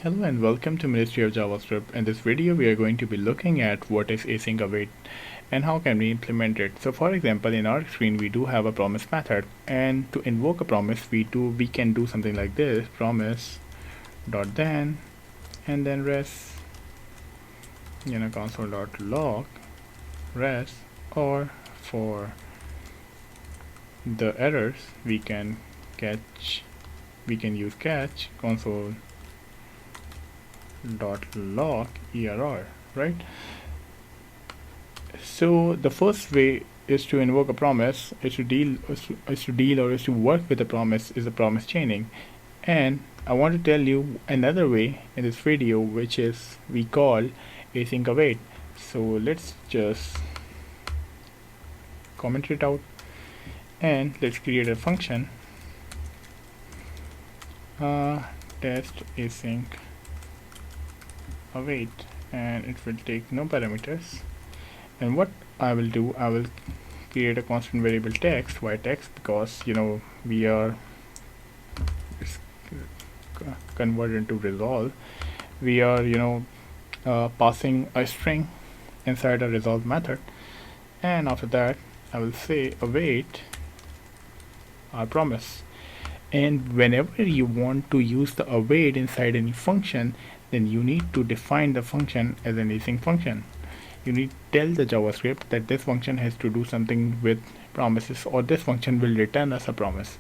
Hello and welcome to Ministry of JavaScript. In this video we are going to be looking at what is async await and how can we implement it. So for example, in our screen we do have a promise method, and to invoke a promise we can do something like this: promise dot then and then res, console dot log res, or for the errors we can use catch console dot log error, right? So the first way is to invoke a promise, is to work with a promise, is a promise chaining. And I want to tell you another way in this video, which is we call async await. So let's just comment it out and let's create a function, test async await, and it will take no parameters. And what I will do, I will create a constant variable text. Why text? Because we are converted into resolve. We are passing a string inside a resolve method, and after that I will say await our promise. And whenever you want to use the await inside any function, then you need to define the function as an async function. You need to tell the JavaScript that this function has to do something with promises, or this function will return us a promise.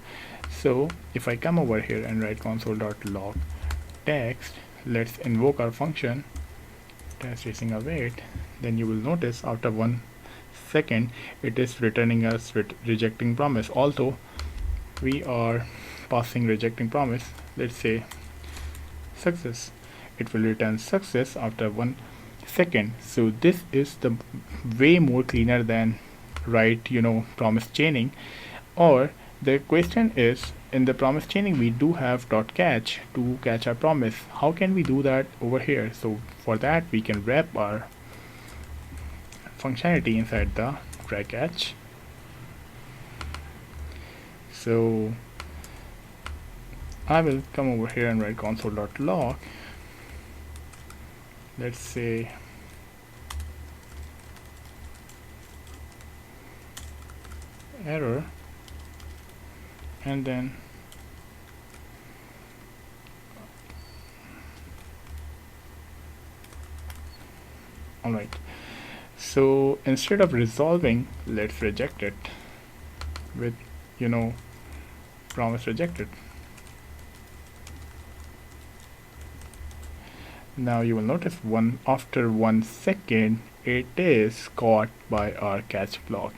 So if I come over here and write console.log text, let's invoke our function test async await, then you will notice after 1 second it is returning us rejecting promise. Although we are passing rejecting promise, let's say success, it will return success after 1 second. So this is the way more cleaner than promise chaining. Or the question is, in the promise chaining we do have .catch to catch our promise. How can we do that over here? So for that we can wrap our functionality inside the try catch. So I will come over here and write console.log, let's say error, and then alright, so instead of resolving, let's reject it with promise rejected. Now you will notice after 1 second it is caught by our catch block.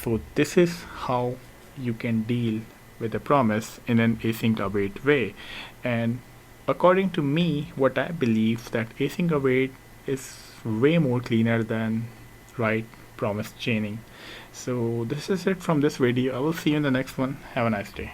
So this is how you can deal with a promise in an async await way. And according to me, what I believe, that async await is way more cleaner than promise chaining. So this is it from this video. I will see you in the next one. Have a nice day.